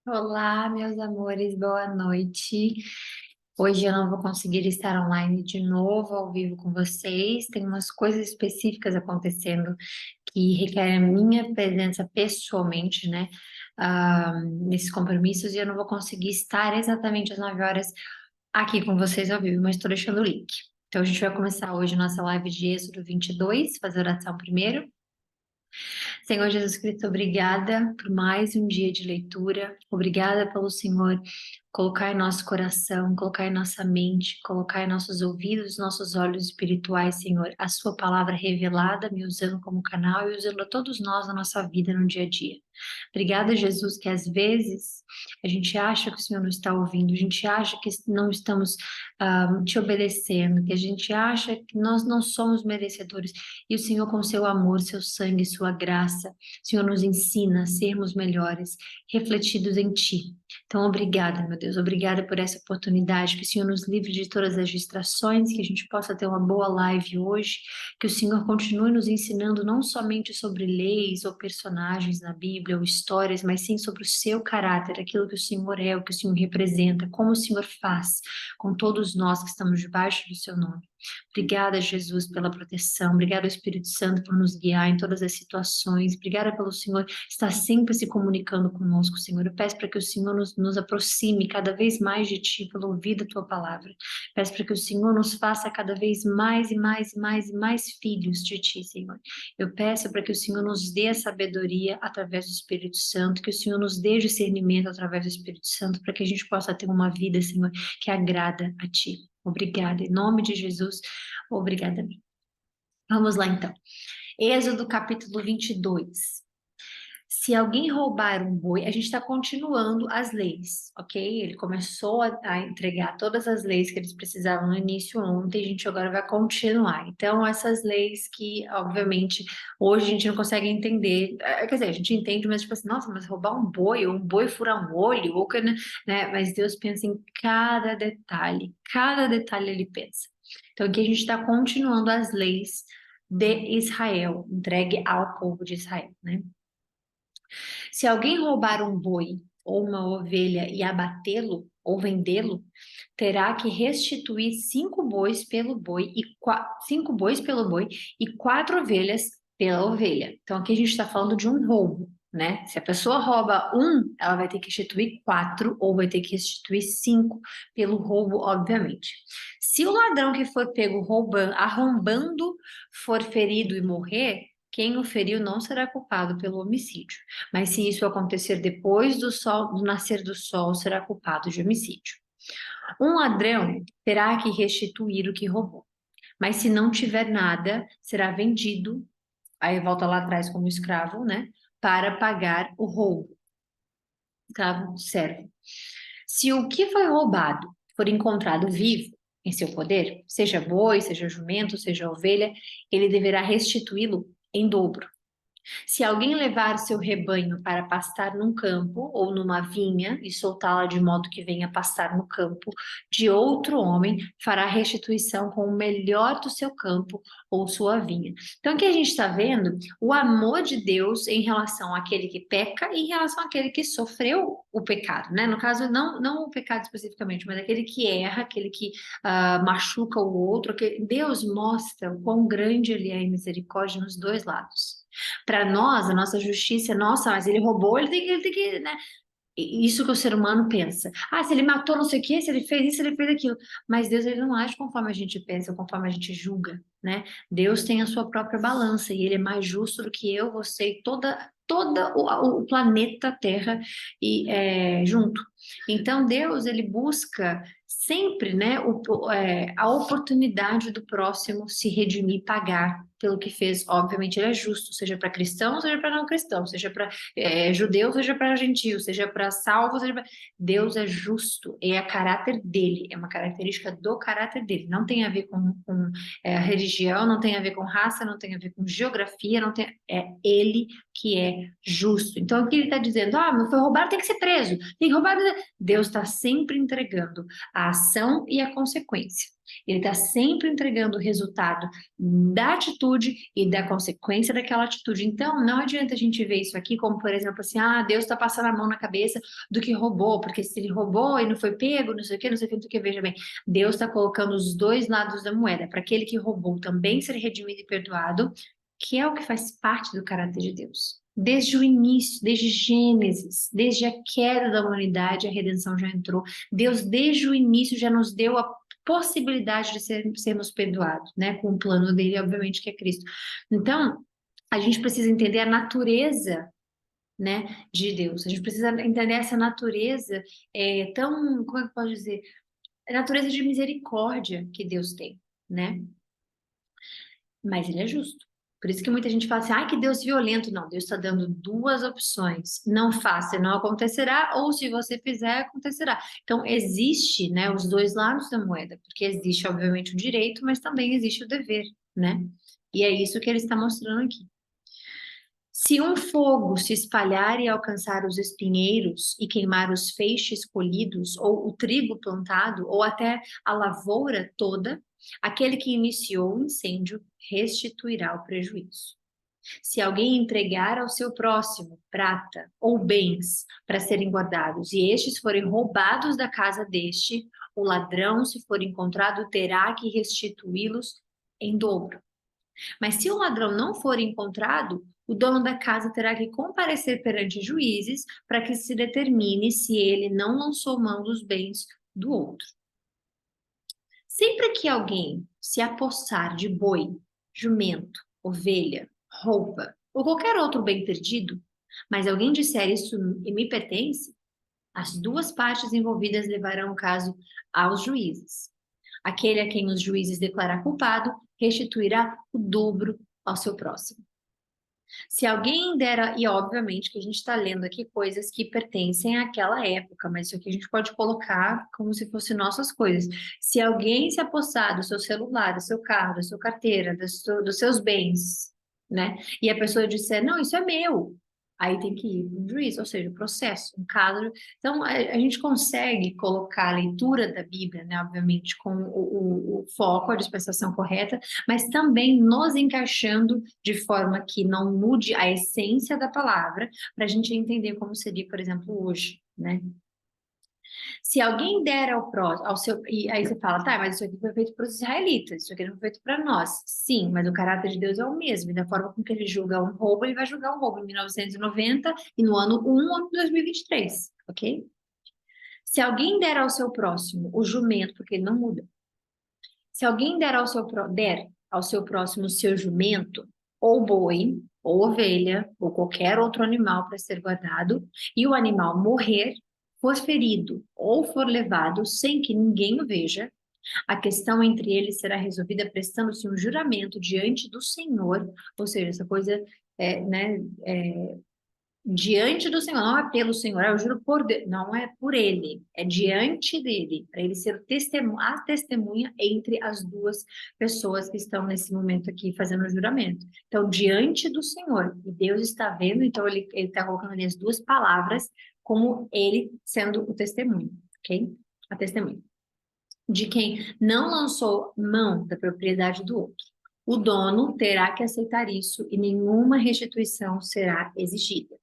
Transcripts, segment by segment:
Olá, meus amores, boa noite. Hoje eu não vou conseguir estar online de novo, ao vivo com vocês. Tem umas coisas específicas acontecendo que requerem a minha presença pessoalmente, né? Nesses compromissos, e eu não vou conseguir estar exatamente às 9 horas aqui com vocês ao vivo, mas estou deixando o link. Então, a gente vai começar hoje nossa live de Êxodo 22, fazer oração primeiro. Senhor Jesus Cristo, obrigada por mais um dia de leitura. Obrigada pelo Senhor colocar em nosso coração, colocar em nossa mente, colocar em nossos ouvidos, nossos olhos espirituais, Senhor, a sua palavra revelada, me usando como canal e usando a todos nós na nossa vida no dia a dia. Obrigada, Jesus, que às vezes a gente acha que o Senhor não está ouvindo, a gente acha que não estamos te obedecendo, que a gente acha que nós não somos merecedores. E o Senhor, com seu amor, seu sangue, sua graça, o Senhor nos ensina a sermos melhores, refletidos em Ti. Então, obrigada, meu Deus, obrigada por essa oportunidade, que o Senhor nos livre de todas as distrações, que a gente possa ter uma boa live hoje, que o Senhor continue nos ensinando não somente sobre leis ou personagens na Bíblia ou histórias, mas sim sobre o seu caráter, aquilo que o Senhor é, o que o Senhor representa, como o Senhor faz com todos nós que estamos debaixo do seu nome. Obrigada, Jesus, pela proteção. Obrigada, Espírito Santo, por nos guiar em todas as situações. Obrigada pelo Senhor estar sempre se comunicando conosco, Senhor. Eu peço para que o Senhor nos aproxime cada vez mais de Ti, pelo ouvir da Tua palavra. Peço para que o Senhor nos faça cada vez mais e mais e mais e mais filhos de Ti, Senhor. Eu peço para que o Senhor nos dê a sabedoria através do Espírito Santo, que o Senhor nos dê discernimento através do Espírito Santo, para que a gente possa ter uma vida, Senhor, que agrada a Ti. Obrigada. Em nome de Jesus, obrigada. Vamos lá, então. Êxodo capítulo 22. Se alguém roubar um boi, a gente está continuando as leis, ok? Ele começou a entregar todas as leis que eles precisavam no início ontem, a gente agora vai continuar. Então, essas leis que, obviamente, hoje a gente não consegue entender, quer dizer, a gente entende, mas tipo assim, nossa, mas roubar um boi, ou um boi furar um olho, ou que, né? Mas Deus pensa em cada detalhe ele pensa. Então, aqui a gente está continuando as leis de Israel, entregue ao povo de Israel, né? Se alguém roubar um boi ou uma ovelha e abatê-lo ou vendê-lo, terá que restituir 5 bois pelo boi e 4 ovelhas pela ovelha. Então aqui a gente está falando de um roubo, né? Se a pessoa rouba um, ela vai ter que restituir 4 ou vai ter que restituir 5 pelo roubo, obviamente. Se o ladrão que foi pego roubando, arrombando, for ferido e morrer, quem o feriu não será culpado pelo homicídio. Mas se isso acontecer depois do nascer do sol, será culpado de homicídio. Um ladrão terá que restituir o que roubou. Mas se não tiver nada, será vendido, aí volta lá atrás como escravo, né? Para pagar o roubo. Escravo servo. Se o que foi roubado for encontrado vivo em seu poder, seja boi, seja jumento, seja ovelha, ele deverá restituí-lo em dobro. Se alguém levar seu rebanho para pastar num campo ou numa vinha e soltá-la de modo que venha pastar no campo de outro homem, fará restituição com o melhor do seu campo ou sua vinha. Então, aqui a gente está vendo o amor de Deus em relação àquele que peca e em relação àquele que sofreu o pecado, né? No caso, não o pecado especificamente, mas aquele que erra, aquele que machuca o outro. Deus mostra o quão grande ele é em misericórdia nos dois lados. Para nós, a nossa justiça é, nossa, mas ele roubou, ele tem que, né? Isso que o ser humano pensa. Ah, se ele matou não sei o quê, se ele fez isso, se ele fez aquilo. Mas Deus, ele não age conforme a gente pensa, conforme a gente julga, né? Deus tem a sua própria balança e ele é mais justo do que eu, você e toda o planeta Terra e junto. Então Deus, ele busca sempre, né, a oportunidade do próximo se redimir, pagar pelo que fez. Obviamente ele é justo, seja para cristão, seja para não cristão, seja para judeu, seja para gentio, seja para salvo, seja para... Deus é justo, é a caráter dele, é uma característica do caráter dele. Não tem a ver com religião, não tem a ver com raça, não tem a ver com geografia, não tem, é ele que é justo. Então aqui ele está dizendo, ah, mas foi roubado, tem que ser preso, tem que roubar. Deus está sempre entregando a ação e a consequência. Ele está sempre entregando o resultado da atitude e da consequência daquela atitude. Então, não adianta a gente ver isso aqui como, por exemplo, assim, Deus está passando a mão na cabeça do que roubou, porque se ele roubou e não foi pego, não sei o que, não sei o que, não sei o que, veja bem, Deus está colocando os dois lados da moeda, para aquele que roubou também ser redimido e perdoado, que é o que faz parte do caráter de Deus. Desde o início, desde Gênesis, desde a queda da humanidade, a redenção já entrou. Deus, desde o início, já nos deu a possibilidade de sermos perdoados, né? Com o plano dele, obviamente, que é Cristo. Então, a gente precisa entender a natureza, né, de Deus. A gente precisa entender essa natureza tão, como é que eu posso dizer? A natureza de misericórdia que Deus tem, né? Mas ele é justo. Por isso que muita gente fala assim, ai, que Deus violento. Não, Deus está dando duas opções. Não faça e não acontecerá, ou se você fizer, acontecerá. Então, existe, né, os dois lados da moeda, porque existe, obviamente, o direito, mas também existe o dever, né? E é isso que ele está mostrando aqui. Se um fogo se espalhar e alcançar os espinheiros e queimar os feixes colhidos, ou o trigo plantado, ou até a lavoura toda, aquele que iniciou o incêndio restituirá o prejuízo. Se alguém entregar ao seu próximo prata ou bens para serem guardados, e estes forem roubados da casa deste, o ladrão, se for encontrado, terá que restituí-los em dobro. Mas se o ladrão não for encontrado, o dono da casa terá que comparecer perante juízes para que se determine se ele não lançou mão dos bens do outro. Sempre que alguém se apossar de boi, jumento, ovelha, roupa ou qualquer outro bem perdido, mas alguém disser isso me pertence, as duas partes envolvidas levarão o caso aos juízes. Aquele a quem os juízes declarar culpado restituirá o dobro ao seu próximo. Se alguém dera, e obviamente que a gente está lendo aqui coisas que pertencem àquela época, mas isso aqui a gente pode colocar como se fossem nossas coisas. Se alguém se apossar do seu celular, do seu carro, da sua carteira, dos seus bens, né? E a pessoa disser, não, isso é meu. Aí tem que ir para um juiz, ou seja, processo, um caso. Então, a gente consegue colocar a leitura da Bíblia, né, obviamente, com o foco, a dispensação correta, mas também nos encaixando de forma que não mude a essência da palavra, para a gente entender como seria, por exemplo, hoje, né? Se alguém der ao próximo, ao seu, e aí você fala, tá, mas isso aqui foi feito para os israelitas, isso aqui não foi feito para nós. Sim, mas o caráter de Deus é o mesmo, e da forma com que ele julga um roubo, ele vai julgar um roubo em 1990 e no ano 1 ou em 2023, ok? Se alguém der ao seu próximo o jumento, porque ele não muda. Se alguém der ao seu próximo o seu jumento, ou boi, ou ovelha, ou qualquer outro animal para ser guardado, e o animal morrer, for ferido ou for levado sem que ninguém o veja, a questão entre eles será resolvida prestando-se um juramento diante do Senhor, ou seja, essa coisa né, diante do Senhor, não é pelo Senhor, eu juro por Deus, não é por ele, é diante dele, para ele ser a testemunha entre as duas pessoas que estão nesse momento aqui fazendo o juramento. Então, diante do Senhor, e Deus está vendo, então ele está colocando ali as duas palavras como ele sendo o testemunho, ok? A testemunha. De quem não lançou mão da propriedade do outro. O dono terá que aceitar isso e nenhuma restituição será exigida.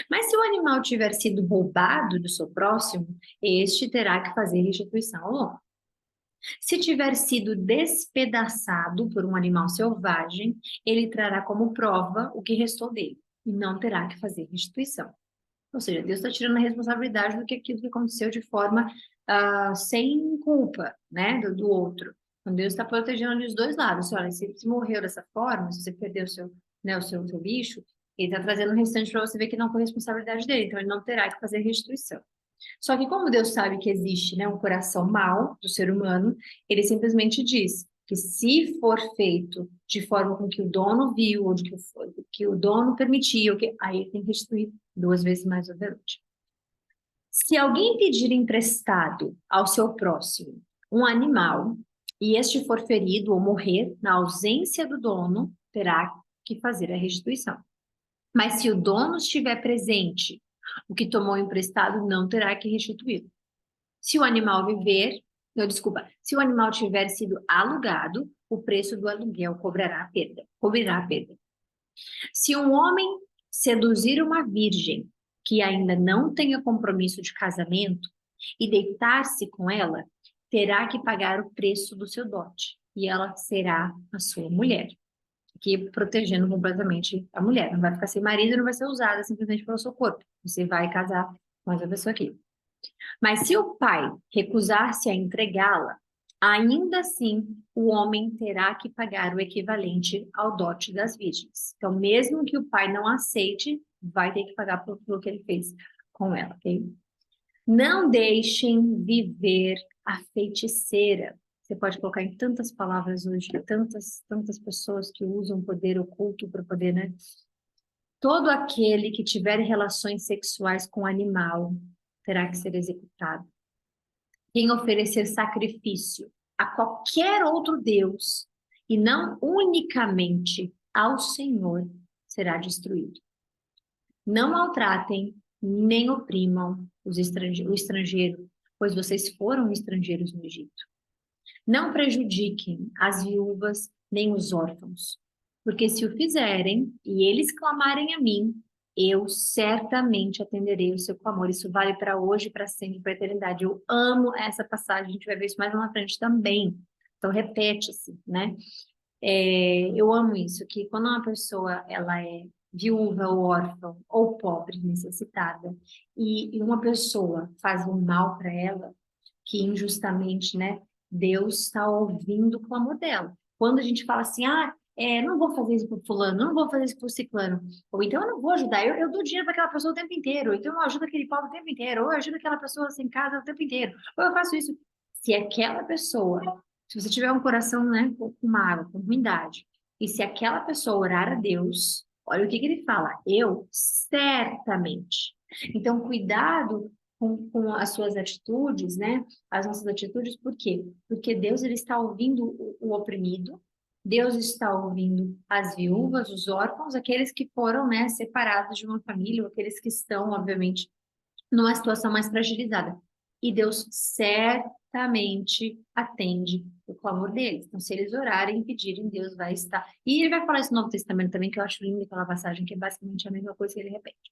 Mas se o animal tiver sido roubado do seu próximo, este terá que fazer restituição ao dono. Se tiver sido despedaçado por um animal selvagem, ele trará como prova o que restou dele e não terá que fazer restituição. Ou seja, Deus está tirando a responsabilidade do que aquilo que aconteceu de forma sem culpa, né, do outro. Então Deus está protegendo ali os dois lados. Olha, se morreu dessa forma, se você perdeu o seu, né, o seu bicho, ele está trazendo o restante para você ver que não foi responsabilidade dele, então ele não terá que fazer restituição. Só que como Deus sabe que existe, né, um coração mau do ser humano, ele simplesmente diz que se for feito de forma com que o dono viu, ou de que o dono permitiu, aí ele tem que restituir duas vezes mais o valente. Se alguém pedir emprestado ao seu próximo um animal, e este for ferido ou morrer na ausência do dono, terá que fazer a restituição. Mas se o dono estiver presente, o que tomou emprestado não terá que restituir. Se o animal viver, Não, desculpa. Se o animal tiver sido alugado, o preço do aluguel cobrará a perda. Cobrirá a perda. Se um homem seduzir uma virgem que ainda não tenha compromisso de casamento e deitar-se com ela, terá que pagar o preço do seu dote, e ela será a sua mulher, que protegendo completamente a mulher. Não vai ficar sem marido, não vai ser usada simplesmente pelo seu corpo. Você vai casar com essa pessoa aqui. Mas se o pai recusar-se a entregá-la, ainda assim o homem terá que pagar o equivalente ao dote das virgens. Então, mesmo que o pai não aceite, vai ter que pagar pelo que ele fez com ela, ok? Não deixem viver a feiticeira. Você pode colocar em tantas palavras hoje, tantas pessoas que usam poder oculto para poder, né? Todo aquele que tiver relações sexuais com animal terá que ser executado. Quem oferecer sacrifício a qualquer outro Deus e não unicamente ao Senhor será destruído. Não maltratem nem oprimam o estrangeiro, pois vocês foram estrangeiros no Egito. Não prejudiquem as viúvas nem os órfãos, porque se o fizerem e eles clamarem a mim, eu certamente atenderei o seu clamor. Isso vale para hoje, para sempre, para a eternidade. Eu amo essa passagem, a gente vai ver isso mais lá na frente também. Então, repete-se, né? Eu amo isso, que quando uma pessoa ela é viúva ou órfã ou pobre, necessitada, e uma pessoa faz um mal para ela, que injustamente, né, Deus está ouvindo o clamor dela. Quando a gente fala assim, não vou fazer isso para fulano, não vou fazer isso para ciclano, ou então eu não vou ajudar, eu dou dinheiro para aquela pessoa o tempo inteiro, ou então eu ajudo aquele pobre o tempo inteiro, ou eu ajudo aquela pessoa sem casa o tempo inteiro, ou eu faço isso. Se aquela pessoa, se você tiver um coração, né, com mágoa, com ruindade, e se aquela pessoa orar a Deus, olha o que ele fala, eu certamente. Então, cuidado com as suas atitudes, né? As nossas atitudes, por quê? Porque Deus ele está ouvindo o oprimido, Deus está ouvindo as viúvas, os órfãos, aqueles que foram, né, separados de uma família, ou aqueles que estão, obviamente, numa situação mais fragilizada. E Deus certamente atende o clamor deles. Então, se eles orarem e pedirem, Deus vai estar. E ele vai falar isso no Novo Testamento também, que eu acho lindo aquela passagem, que é basicamente a mesma coisa que ele repete.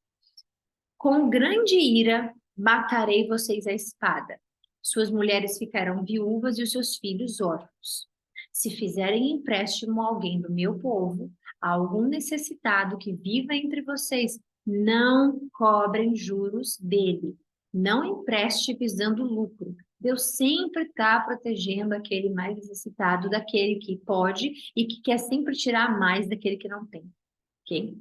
Com grande ira matarei vocês à espada. Suas mulheres ficarão viúvas e os seus filhos órfãos. Se fizerem empréstimo a alguém do meu povo, a algum necessitado que viva entre vocês, não cobrem juros dele. Não empreste visando lucro. Deus sempre está protegendo aquele mais necessitado daquele que pode e que quer sempre tirar mais daquele que não tem. Ok?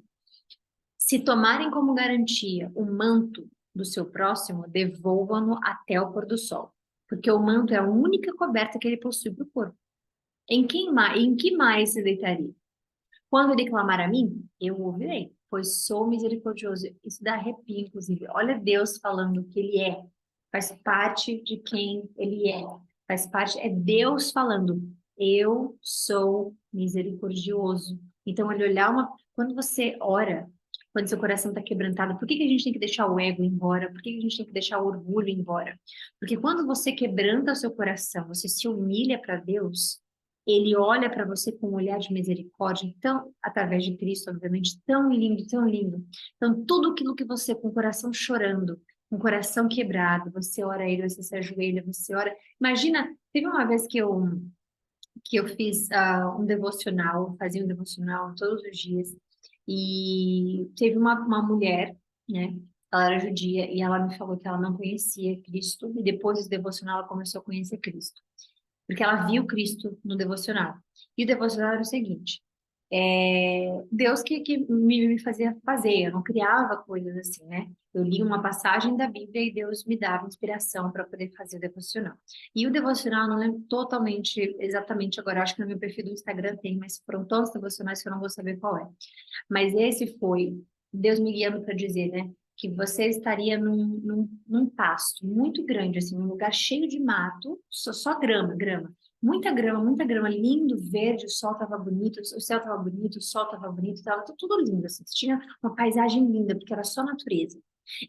Se tomarem como garantia o manto do seu próximo, devolvam-no até o pôr do sol, porque o manto é a única coberta que ele possui para o corpo. Em que mais se deitaria? Quando ele clamar a mim, eu o ouvirei, pois sou misericordioso. Isso dá arrepio, inclusive. Olha Deus falando que ele é, faz parte de quem ele é, faz parte, é Deus falando, eu sou misericordioso. Então, ele olhar uma. Quando você ora, quando seu coração está quebrantado, por que que a gente tem que deixar o ego embora? Por que que a gente tem que deixar o orgulho embora? Porque quando você quebranta o seu coração, você se humilha para Deus, ele olha para você com um olhar de misericórdia, então, através de Cristo, obviamente, tão lindo, tão lindo. Então, tudo aquilo que você, com o coração chorando, com o coração quebrado, você ora a ele, você se ajoelha, você ora. Imagina, teve uma vez que eu fiz um devocional, fazia um devocional todos os dias, e teve uma mulher, né? Ela era judia e ela me falou que ela não conhecia Cristo, e depois do devocional ela começou a conhecer Cristo porque ela viu Cristo no devocional. E o devocional era o seguinte: Deus que me fazia fazer, eu não criava coisas assim, né? Eu li uma passagem da Bíblia e Deus me dava inspiração para poder fazer o devocional. E o devocional, eu não lembro totalmente, exatamente agora, acho que no meu perfil do Instagram tem, mas foram todos os devocionais que eu não vou saber qual é. Mas esse foi Deus me guiando para dizer, né? Que você estaria num pasto muito grande, assim, num lugar cheio de mato, só grama, grama. Muita grama, lindo, verde, o sol estava bonito, o céu estava bonito, o sol estava bonito, estava tudo lindo, assim. Tinha uma paisagem linda, porque era só natureza.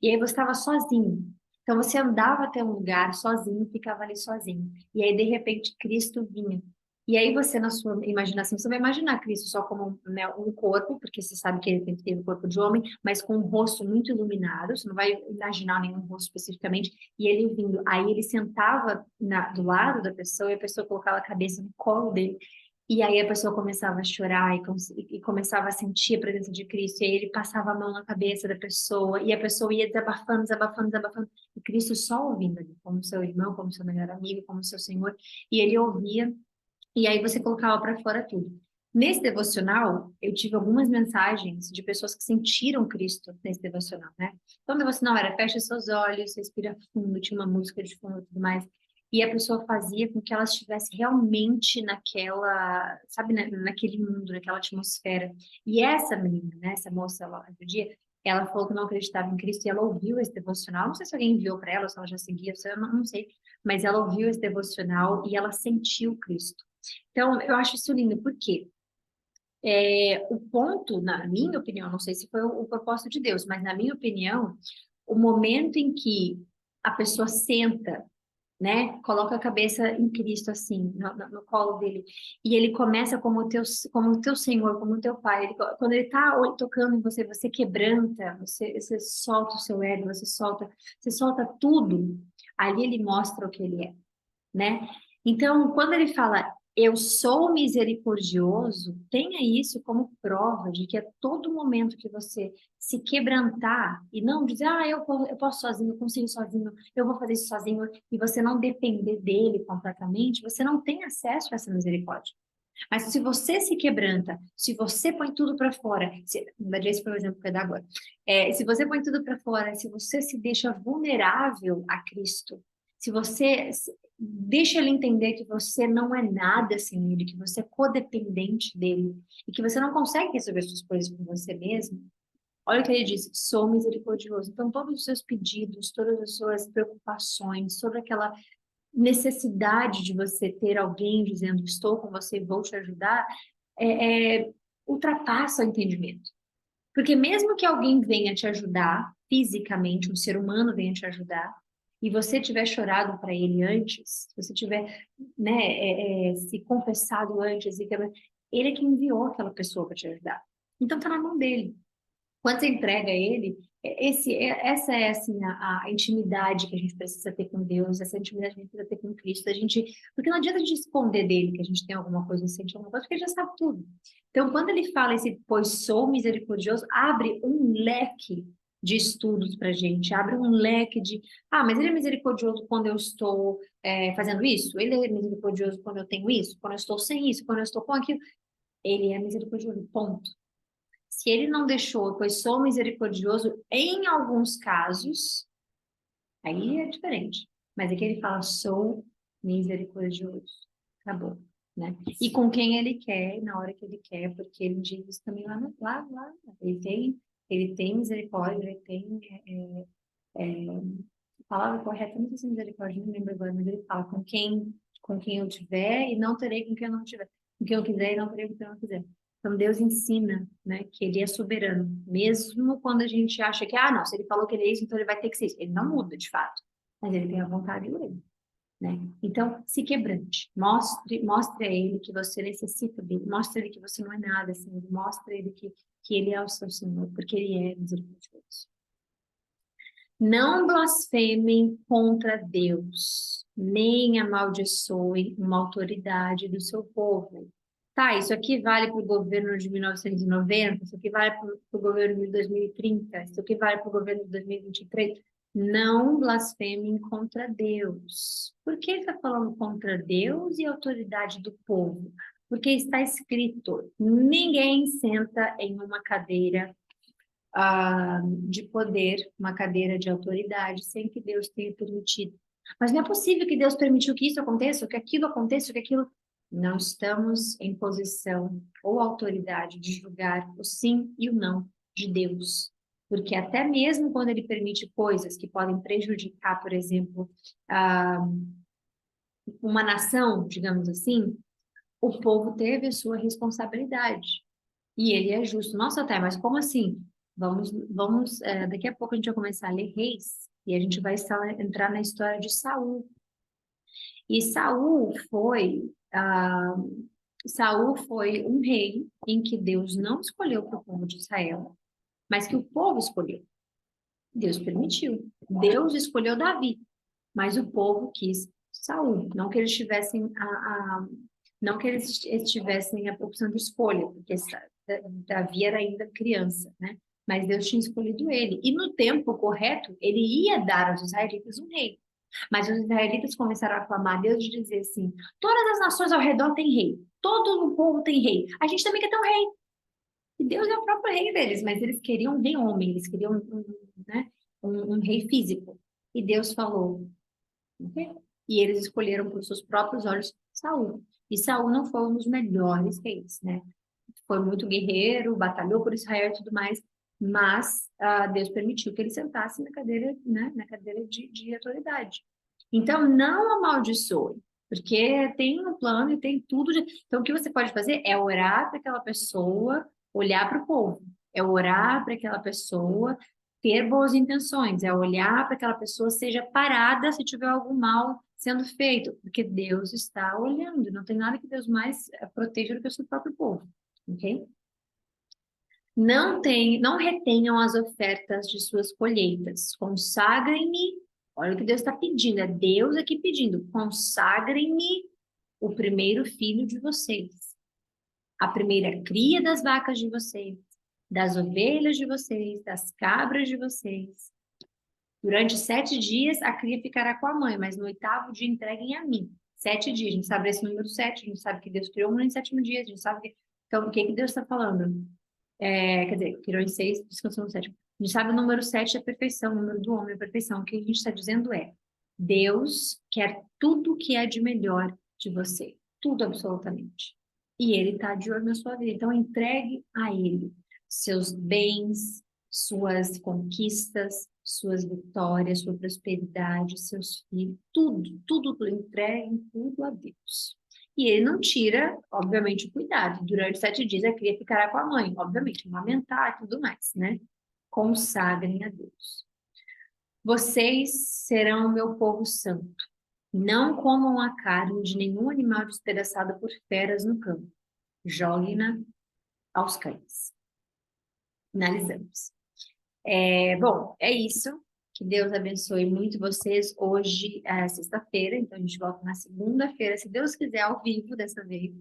E aí você estava sozinho. Então você andava até um lugar sozinho, ficava ali sozinho. E aí, de repente, Cristo vinha. E aí você, na sua imaginação, você vai imaginar Cristo só como, né, um corpo, porque você sabe que ele tem o corpo de homem, mas com um rosto muito iluminado, você não vai imaginar nenhum rosto especificamente, e ele vindo. Aí ele sentava do lado da pessoa e a pessoa colocava a cabeça no colo dele. E aí a pessoa começava a chorar e começava a sentir a presença de Cristo, e aí ele passava a mão na cabeça da pessoa, e a pessoa ia desabafando, desabafando, desabafando, e Cristo só ouvindo ali, como seu irmão, como seu melhor amigo, como seu Senhor, e ele ouvia, e aí você colocava para fora tudo. Nesse devocional, eu tive algumas mensagens de pessoas que sentiram Cristo nesse devocional, né? Então, o devocional era fecha seus olhos, respira fundo, tinha uma música de fundo e tudo mais. E a pessoa fazia com que ela estivesse realmente naquela, sabe, naquele mundo, naquela atmosfera. E essa menina, né, essa moça lá do dia, ela falou que não acreditava em Cristo e ela ouviu esse devocional. Não sei se alguém enviou para ela, ou se ela já seguia, eu não sei. Mas ela ouviu esse devocional e ela sentiu Cristo. Então, eu acho isso lindo, porque o ponto, na minha opinião, não sei se foi o propósito de Deus, mas na minha opinião, o momento em que a pessoa senta, né, coloca a cabeça em Cristo, assim, no colo dele, e ele começa como o teu Senhor, como o teu Pai. Quando ele está tocando em você, você quebranta, você solta o seu ego, você solta tudo, ali ele mostra o que ele é, né? Então, quando ele fala, eu sou misericordioso, tenha isso como prova de que a todo momento que você se quebrantar e não dizer, eu posso sozinho, eu consigo sozinho, eu vou fazer isso sozinho, e você não depender dele completamente, você não tem acesso a essa misericórdia. Mas se você se quebranta, se você põe tudo para fora, na verdade, esse foi o exemplo que eu ia dar agora. Se você põe tudo para fora, se você se deixa vulnerável a Cristo, se você deixa ele entender que você não é nada sem ele, que você é codependente dele e que você não consegue resolver suas coisas por você mesmo, olha o que ele diz, sou misericordioso. Então, todos os seus pedidos, todas as suas preocupações, toda aquela necessidade de você ter alguém dizendo estou com você e vou te ajudar, ultrapassa o entendimento. Porque mesmo que alguém venha te ajudar fisicamente, um ser humano venha te ajudar, e você tiver chorado para ele antes, se você tiver, né, se confessado antes, ele é que enviou aquela pessoa para te ajudar. Então está na mão dele. Quando você entrega a ele, essa é assim a intimidade que a gente precisa ter com Deus, essa intimidade que a gente precisa ter com Cristo. Porque não adianta a gente esconder dele que a gente tem alguma coisa, sente alguma coisa, porque ele já sabe tudo. Então, quando ele fala esse pois sou misericordioso, abre um leque de estudos para a gente, abre um leque de, mas ele é misericordioso quando eu estou fazendo isso, ele é misericordioso quando eu tenho isso, quando eu estou sem isso, quando eu estou com aquilo. Ele é misericordioso, ponto. Se ele não deixou, pois sou misericordioso, em alguns casos, aí é diferente. Mas aqui ele fala, sou misericordioso. Acabou, né? E com quem ele quer, na hora que ele quer, porque ele diz isso também lá. Ele tem misericórdia, ele tem a palavra correta, não sei se é misericórdia, não lembro agora, mas ele fala com quem eu tiver e não terei com quem eu não tiver. Com quem eu quiser e não terei com quem eu não quiser. Então Deus ensina, né, que ele é soberano, mesmo quando a gente acha que, não, se ele falou que ele é isso, então ele vai ter que ser isso. Ele não muda, de fato, mas ele tem a vontade dele, né? Então, se quebrante, mostre a ele que você necessita dele, mostre a ele que você não é nada assim, mostre a ele que ele é o seu Senhor, porque ele é misericordioso. Não blasfemem contra Deus, nem amaldiçoem uma autoridade do seu povo. Tá, isso aqui vale para o governo de 1990, isso aqui vale para o governo de 2030, isso aqui vale para o governo de 2023. Não blasfemem contra Deus. Por que está falando contra Deus e a autoridade do povo? Porque está escrito: ninguém senta em uma cadeira de poder, uma cadeira de autoridade, sem que Deus tenha permitido. Mas não é possível que Deus permitiu que isso aconteça, ou que aquilo aconteça, ou que aquilo. Não estamos em posição ou autoridade de julgar o sim e o não de Deus. Porque até mesmo quando ele permite coisas que podem prejudicar, por exemplo, ah, uma nação, digamos assim, o povo teve a sua responsabilidade. E ele é justo. Nossa, Thay, mas como assim? Daqui a pouco a gente vai começar a ler Reis. E a gente vai entrar na história de Saul. E Saul foi um rei em que Deus não escolheu para o povo de Israel, mas que o povo escolheu. Deus permitiu. Deus escolheu Davi, mas o povo quis Saul. Não que eles tivessem não que eles tivessem a opção de escolha, porque Davi era ainda criança, né? Mas Deus tinha escolhido ele. E no tempo correto, ele ia dar aos israelitas um rei. Mas os israelitas começaram a clamar a Deus e dizer assim: todas as nações ao redor têm rei, todo o povo tem rei, a gente também quer ter um rei. E Deus é o próprio rei deles, mas eles queriam um rei homem, eles queriam né, um rei físico. E Deus falou: ok? E eles escolheram por seus próprios olhos Saul. E Saul não foi um dos melhores reis, né? Foi muito guerreiro, batalhou por Israel e tudo mais, mas Deus permitiu que ele sentasse na cadeira, né, na cadeira de autoridade. Então, não amaldiçoe, porque tem um plano e tem tudo. Então, o que você pode fazer é orar para aquela pessoa olhar para o povo, é orar para aquela pessoa ter boas intenções, é olhar para aquela pessoa seja parada se tiver algum mal sendo feito, porque Deus está olhando, não tem nada que Deus mais proteja do que o seu próprio povo, ok? Não retenham as ofertas de suas colheitas. Consagrem-me. Olha o que Deus está pedindo. É Deus aqui pedindo. Consagrem-me o primeiro filho de vocês, a primeira cria das vacas de vocês, das ovelhas de vocês, das cabras de vocês. Durante 7 dias a cria ficará com a mãe, mas no 8º dia entreguem a mim. 7 dias. A gente sabe esse número 7. A gente sabe que Deus criou o mundo em 7º dia. A gente sabe que... Então, o que que Deus está falando? Quer dizer, criou em 6, descansou no 7º. A gente sabe o número 7 é a perfeição, o número do homem é a perfeição. O que a gente está dizendo é: Deus quer tudo que é de melhor de você. Tudo absolutamente. E Ele está de olho na sua vida. Então, entregue a Ele seus bens, suas conquistas, suas vitórias, sua prosperidade, seus filhos, tudo, entregue tudo a Deus. E ele não tira, obviamente, o cuidado. Durante 7 dias a cria ficará com a mãe, obviamente, amamentar e tudo mais, né? Consagrem a Deus. Vocês serão o meu povo santo. Não comam a carne de nenhum animal despedaçado por feras no campo. Joguem-na aos cães. Finalizamos. Bom, é isso. Que Deus abençoe muito vocês. Hoje é sexta-feira, então a gente volta na segunda-feira, se Deus quiser, ao vivo dessa vez.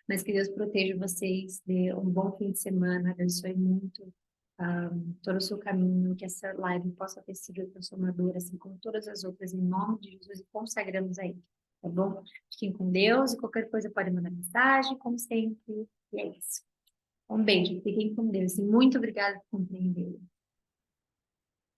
Mas que Deus proteja vocês, dê um bom fim de semana, abençoe muito todo o seu caminho, que essa live possa ter sido transformadora, assim como todas as outras, em nome de Jesus, e consagramos aí, tá bom? Fiquem com Deus e qualquer coisa pode mandar mensagem, como sempre, e é isso. Um beijo, fiquem com Deus e muito obrigada por compreender.